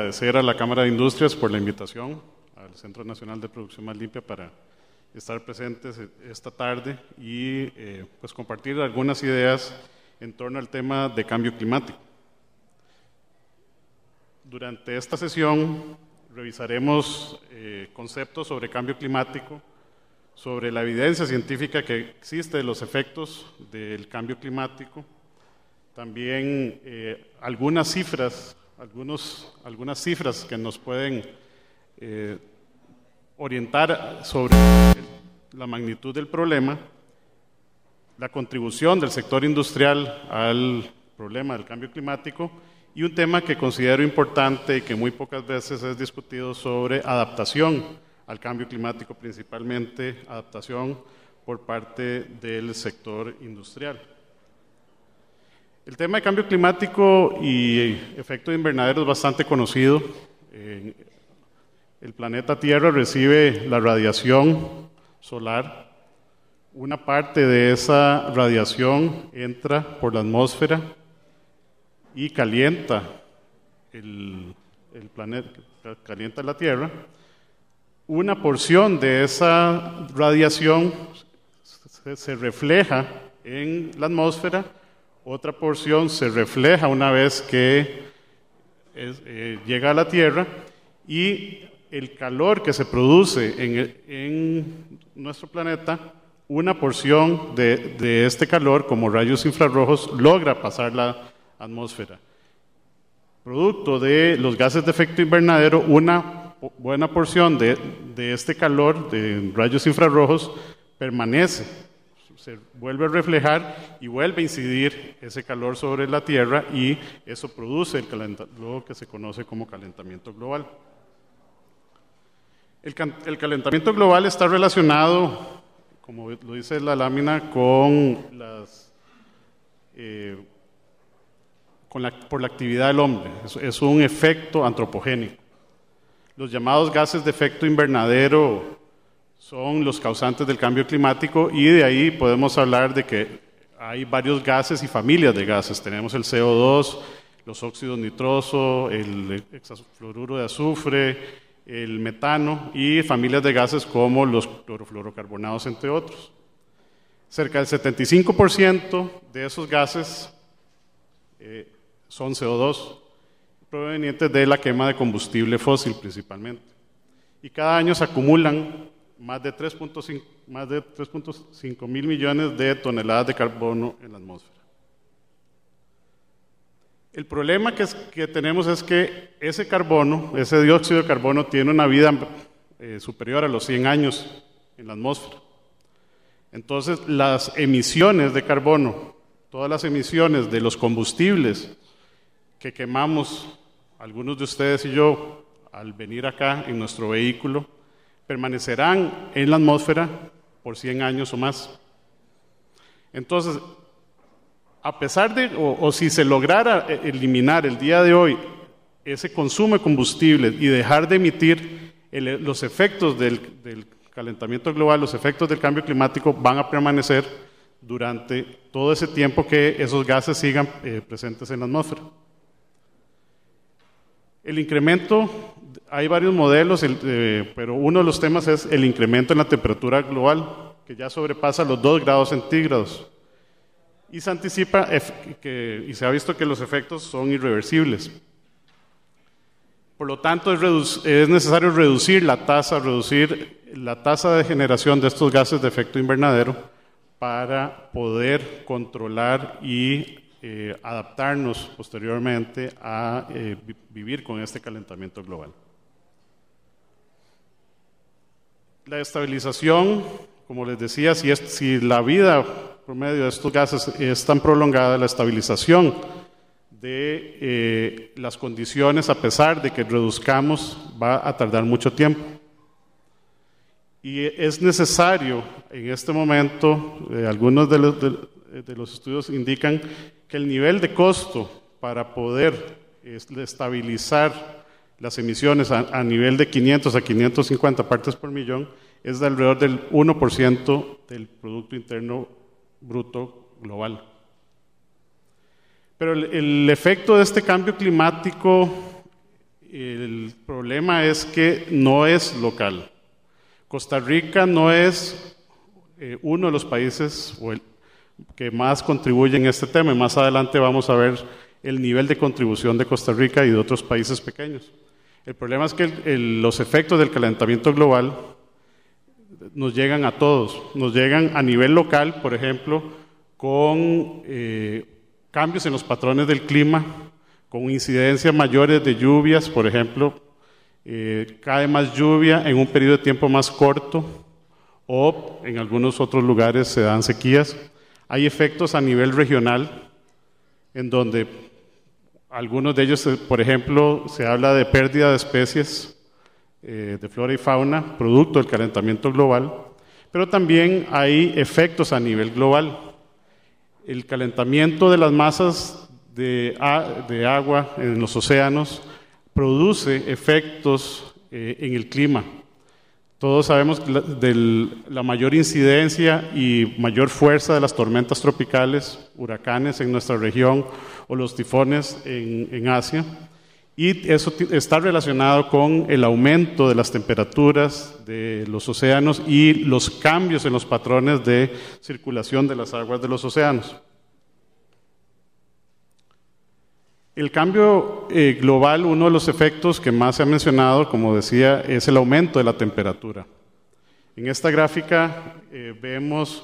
agradecer a la Cámara de Industrias por la invitación al Centro Nacional de Producción Más Limpia para estar presentes esta tarde y pues compartir algunas ideas en torno al tema de cambio climático. Durante esta sesión revisaremos conceptos sobre cambio climático, sobre la evidencia científica que existe de los efectos del cambio climático, también algunas cifras que nos pueden orientar sobre la magnitud del problema, la contribución del sector industrial al problema del cambio climático y un tema que considero importante y que muy pocas veces es discutido sobre adaptación al cambio climático, principalmente adaptación por parte del sector industrial. El tema de cambio climático y efecto invernadero es bastante conocido. El planeta Tierra recibe la radiación solar. Una parte de esa radiación entra por la atmósfera y calienta el planeta, calienta la Tierra. Una porción de esa radiación se refleja en la atmósfera, otra porción se refleja una vez que llega a la Tierra y el calor que se produce en nuestro planeta, una porción de este calor, como rayos infrarrojos, logra pasar la atmósfera. Producto de los gases de efecto invernadero, una buena porción de este calor de rayos infrarrojos permanece, se vuelve a reflejar y vuelve a incidir ese calor sobre la Tierra y eso produce lo que se conoce como calentamiento global. El calentamiento global está relacionado, como lo dice la lámina, por la actividad del hombre. Es un efecto antropogénico. Los llamados gases de efecto invernadero son los causantes del cambio climático y de ahí podemos hablar de que hay varios gases y familias de gases. Tenemos el CO2, los óxidos nitrosos, el hexafluoruro de azufre, el metano y familias de gases como los clorofluorocarbonados, entre otros. Cerca del 75% de esos gases son CO2, provenientes de la quema de combustible fósil principalmente. Y cada año se acumulan más de 3.5 mil millones de toneladas de carbono en la atmósfera. El problema que tenemos es que ese carbono, ese dióxido de carbono, tiene una vida superior a los 100 años en la atmósfera. Entonces, las emisiones de carbono, todas las emisiones de los combustibles que quemamos, algunos de ustedes y yo, al venir acá en nuestro vehículo, permanecerán en la atmósfera por 100 años o más. Entonces, a pesar de, o si se lograra eliminar el día de hoy ese consumo de combustible y dejar de emitir los efectos del calentamiento global, los efectos del cambio climático van a permanecer durante todo ese tiempo que esos gases sigan presentes en la atmósfera. El incremento, hay varios modelos, pero uno de los temas es el incremento en la temperatura global, que ya sobrepasa los 2 grados centígrados. Y se anticipa y se ha visto que los efectos son irreversibles. Por lo tanto, es necesario reducir la tasa de generación de estos gases de efecto invernadero para poder controlar y adaptarnos posteriormente a vivir con este calentamiento global. La estabilización, como les decía, si la vida por medio de estos gases es tan prolongada, la estabilización de las condiciones, a pesar de que reduzcamos, va a tardar mucho tiempo. Y es necesario, en este momento, algunos de los estudios indican que el nivel de costo para poder estabilizar las emisiones a nivel de 500 a 550 partes por millón es de alrededor del 1% del Producto Interno Bruto global. Pero el efecto de este cambio climático el problema es que no es local. Costa Rica no es uno de los países que más contribuye en este tema, y más adelante vamos a ver el nivel de contribución de Costa Rica y de otros países pequeños. El problema es que los efectos del calentamiento global nos llegan a todos, nos llegan a nivel local, por ejemplo, con cambios en los patrones del clima, con incidencias mayores de lluvias, por ejemplo, cae más lluvia en un periodo de tiempo más corto, o en algunos otros lugares se dan sequías. Hay efectos a nivel regional, en donde algunos de ellos, por ejemplo, se habla de pérdida de especies de flora y fauna, producto del calentamiento global, pero también hay efectos a nivel global. El calentamiento de las masas de agua en los océanos produce efectos en el clima. Todos sabemos de la mayor incidencia y mayor fuerza de las tormentas tropicales, huracanes en nuestra región o los tifones en Asia, y eso está relacionado con el aumento de las temperaturas de los océanos y los cambios en los patrones de circulación de las aguas de los océanos. El cambio global, uno de los efectos que más se ha mencionado, como decía, es el aumento de la temperatura. En esta gráfica vemos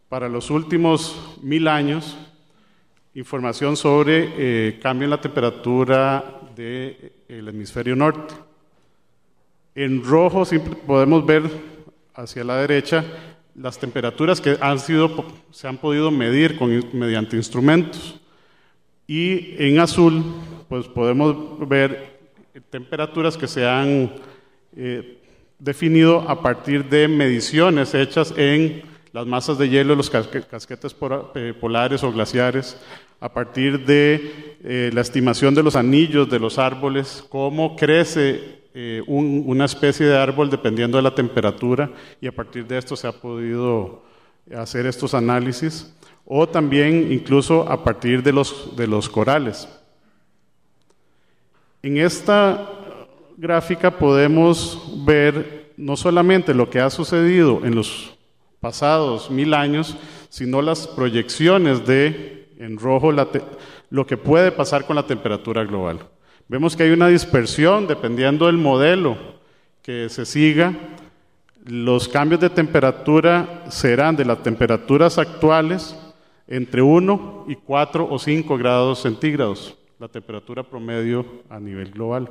para los últimos 1000 años información sobre cambio en la temperatura del hemisferio norte. En rojo podemos ver hacia la derecha las temperaturas que se han podido medir mediante instrumentos. Y en azul, pues podemos ver temperaturas que se han definido a partir de mediciones hechas en las masas de hielo, los casquetes polares o glaciares, a partir de la estimación de los anillos de los árboles, cómo crece una especie de árbol dependiendo de la temperatura, y a partir de esto se ha podido hacer estos análisis, o también incluso a partir de los corales. En esta gráfica podemos ver no solamente lo que ha sucedido en los pasados 1000 años, sino las proyecciones en rojo, lo que puede pasar con la temperatura global. Vemos que hay una dispersión dependiendo del modelo que se siga. Los cambios de temperatura serán de las temperaturas actuales entre 1 y 4 o 5 grados centígrados, la temperatura promedio a nivel global.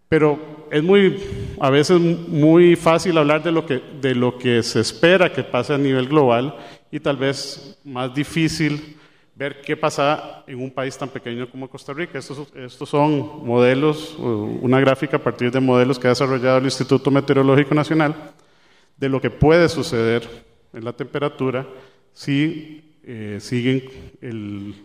Pero es a veces muy fácil hablar de lo que se espera que pase a nivel global, y tal vez más difícil ver qué pasa en un país tan pequeño como Costa Rica. Estos son modelos, una gráfica a partir de modelos que ha desarrollado el Instituto Meteorológico Nacional, de lo que puede suceder en la temperatura si siguen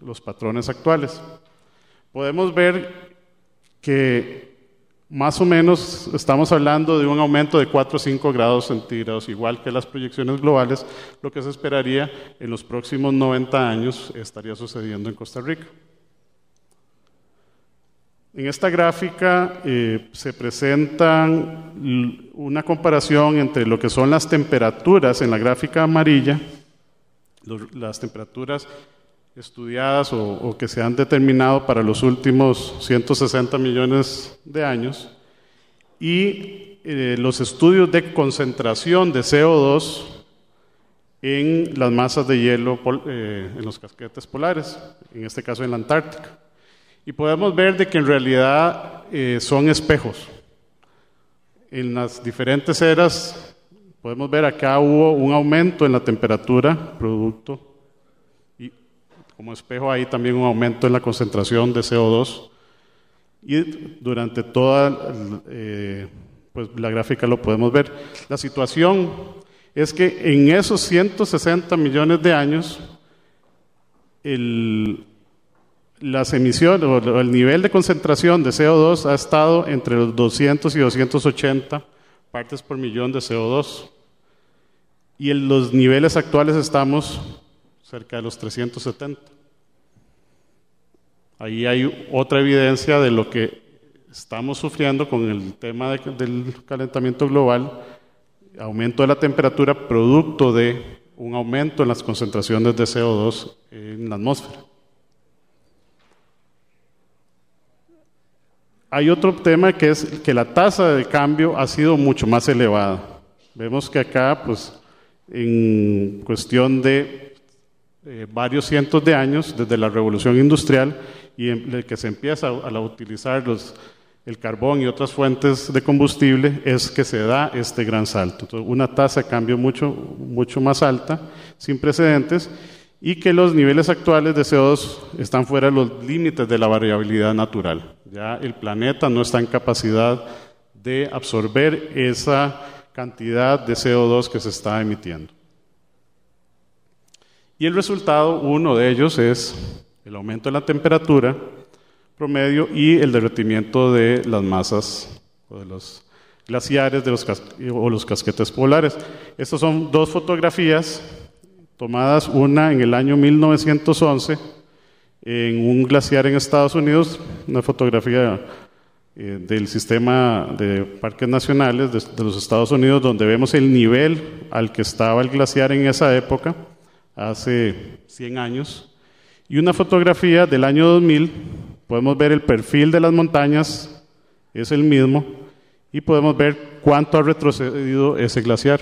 los patrones actuales. Podemos ver que más o menos estamos hablando de un aumento de 4 o 5 grados centígrados, igual que las proyecciones globales. Lo que se esperaría en los próximos 90 años estaría sucediendo en Costa Rica. En esta gráfica se presenta una comparación entre lo que son las temperaturas en la gráfica amarilla, las temperaturas estudiadas o que se han determinado para los últimos 160 millones de años, y los estudios de concentración de CO2 en las masas de hielo en los casquetes polares, en este caso en la Antártica. Y podemos ver de que en realidad son espejos. En las diferentes eras, podemos ver acá hubo un aumento en la temperatura, producto, y como espejo ahí también un aumento en la concentración de CO2. Y durante toda pues la gráfica lo podemos ver. La situación es que en esos 160 millones de años, las emisiones o el nivel de concentración de CO2 ha estado entre los 200 y 280 partes por millón de CO2, y en los niveles actuales estamos cerca de los 370. ahí hay otra evidencia de lo que estamos sufriendo con el tema del calentamiento global, aumento de la temperatura producto de un aumento en las concentraciones de CO2 en la atmósfera. Hay otro tema que es que la tasa de cambio ha sido mucho más elevada. Vemos que acá, pues, en cuestión de varios cientos de años, desde la revolución industrial y en que se empieza a utilizar el carbón y otras fuentes de combustible, es que se da este gran salto. Entonces, una tasa de cambio mucho más alta, sin precedentes, y que los niveles actuales de CO2 están fuera de los límites de la variabilidad natural. Ya el planeta no está en capacidad de absorber esa cantidad de CO2 que se está emitiendo. Y el resultado, uno de ellos, es el aumento de la temperatura promedio y el derretimiento de las masas o de los glaciares o los casquetes polares. Estas son dos fotografías tomadas, una en el año 1911 en un glaciar en Estados Unidos, una fotografía del sistema de parques nacionales de los Estados Unidos, donde vemos el nivel al que estaba el glaciar en esa época, hace 100 años, y una fotografía del año 2000. Podemos ver el perfil de las montañas, es el mismo, y podemos ver cuánto ha retrocedido ese glaciar.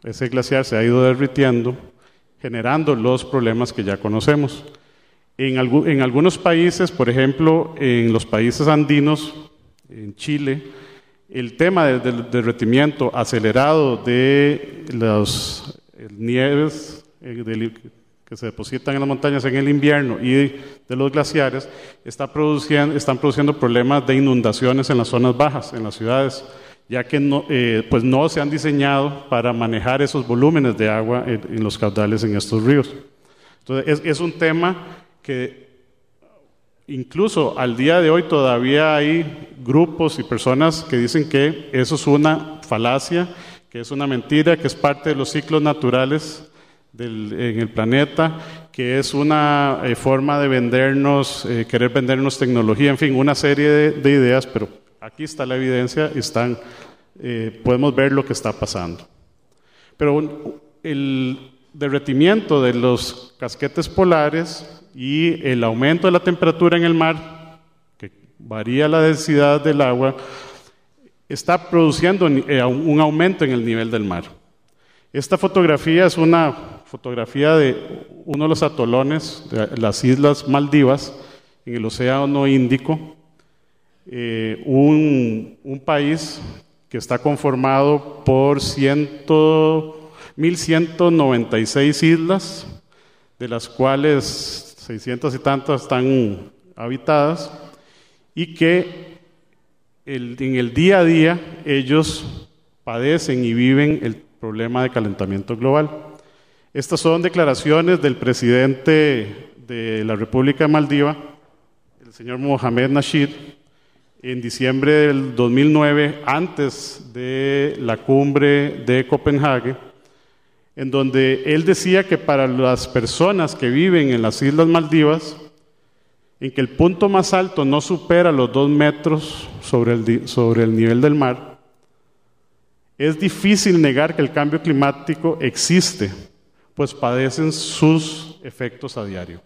Ese glaciar se ha ido derritiendo, generando los problemas que ya conocemos. En algunos países, por ejemplo, en los países andinos, en Chile, el tema del derretimiento acelerado de las nieves que se depositan en las montañas en el invierno y de los glaciares, están produciendo problemas de inundaciones en las zonas bajas, en las ciudades, ya que no se han diseñado para manejar esos volúmenes de agua en los caudales en estos ríos. Entonces, es un tema que incluso al día de hoy todavía hay grupos y personas que dicen que eso es una falacia, que es una mentira, que es parte de los ciclos naturales en el planeta, que es una forma de vendernos, querer vendernos tecnología, en fin, una serie de ideas, pero aquí está la evidencia, podemos ver lo que está pasando. Pero el derretimiento de los casquetes polares y el aumento de la temperatura en el mar, que varía la densidad del agua, está produciendo un aumento en el nivel del mar. Esta fotografía es una fotografía de uno de los atolones de las Islas Maldivas, en el Océano Índico, un país que está conformado por 1.196 islas, de las cuales 600 y tantas están habitadas, y que en el día a día ellos padecen y viven el problema de calentamiento global. Estas son declaraciones del presidente de la República de Maldiva, el señor Mohamed Nasheed, en diciembre del 2009, antes de la cumbre de Copenhague, en donde él decía que para las personas que viven en las Islas Maldivas, en que el punto más alto no supera los 2 metros sobre el nivel del mar, es difícil negar que el cambio climático existe, pues padecen sus efectos a diario.